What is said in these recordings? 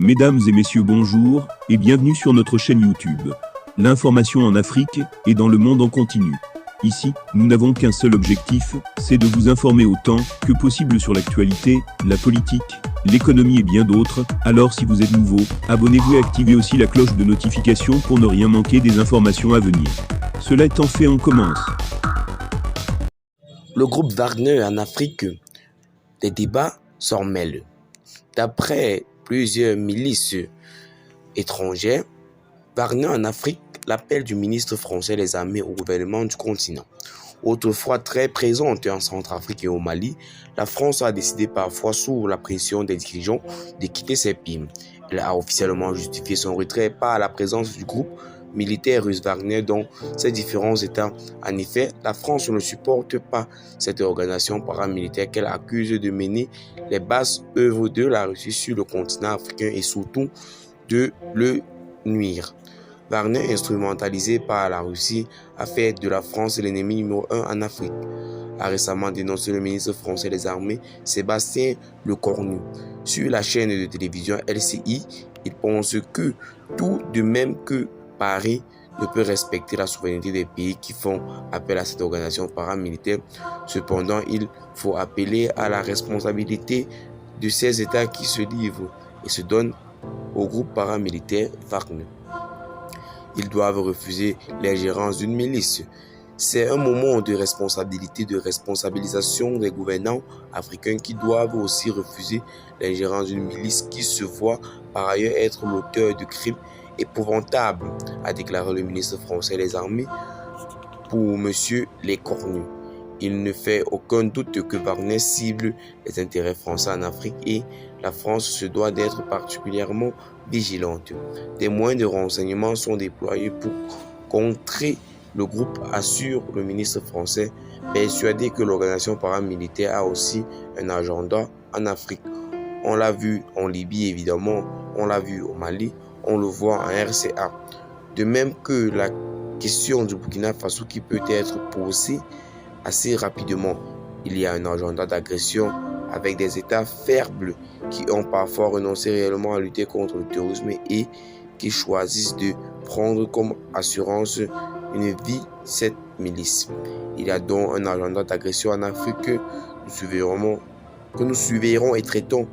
Mesdames et messieurs, bonjour et bienvenue sur notre chaîne YouTube. L'information en Afrique et dans le monde en continu. Ici, nous n'avons qu'un seul objectif, c'est de vous informer autant que possible sur l'actualité, la politique, l'économie et bien d'autres. Alors si vous êtes nouveau, abonnez-vous et activez aussi la cloche de notification pour ne rien manquer des informations à venir. Cela étant fait, on commence. Le groupe Wagner en Afrique, les débats s'en mêlent. D'après plusieurs milices étrangères, Wagner en Afrique, l'appel du ministre français des armées au gouvernement du continent. Autrefois très présente en Centrafrique et au Mali, la France a décidé parfois sous la pression des dirigeants de quitter ces pays. Elle a officiellement justifié son retrait par la présence du groupe militaire russe Wagner dans ces différents États. En effet, la France ne supporte pas cette organisation paramilitaire qu'elle accuse de mener les basses œuvres de la Russie sur le continent africain et surtout de le nuire. Wagner, instrumentalisé par la Russie, a fait de la France l'ennemi numéro 1 en Afrique, a récemment dénoncé le ministre français des Armées, Sébastien Lecornu. Sur la chaîne de télévision LCI, il pense que tout de même que Paris ne peut respecter la souveraineté des pays qui font appel à cette organisation paramilitaire. Cependant, il faut appeler à la responsabilité de ces États qui se livrent et se donnent au groupe paramilitaire Wagner. Ils doivent refuser l'ingérence d'une milice. C'est un moment de responsabilité, de responsabilisation des gouvernants africains qui doivent aussi refuser l'ingérence d'une milice qui se voit par ailleurs être l'auteur de crimes épouvantables, a déclaré le ministre français des Armées pour M. Lecornu. Il ne fait aucun doute que Wagner cible les intérêts français en Afrique et la France se doit d'être particulièrement vigilante. Des moyens de renseignement sont déployés pour contrer le groupe, assure le ministre français, persuadé que l'organisation paramilitaire a aussi un agenda en Afrique. On l'a vu en Libye évidemment, on l'a vu au Mali, on le voit en RCA. De même que la question du Burkina Faso qui peut être posée assez rapidement. Il y a un agenda d'agression avec des États faibles qui ont parfois renoncé réellement à lutter contre le terrorisme et qui choisissent de prendre comme assurance une vie cette milice. Il y a donc un agenda d'agression en Afrique que nous suivrons et traitons,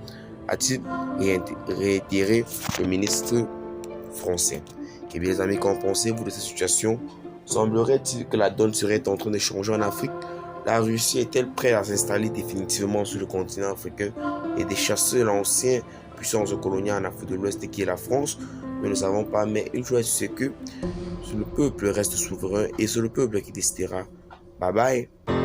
a-t-il réitéré le ministre français. Et bien les amis, qu'en pensez-vous de cette situation? Semblerait-il que la donne serait en train de changer en Afrique? La Russie est-elle prête à s'installer définitivement sur le continent africain et de chasser l'ancienne puissance coloniale en Afrique de l'Ouest qui est la France? Nous ne savons pas, mais une chose c'est que le peuple reste souverain et c'est le peuple qui décidera. Bye bye.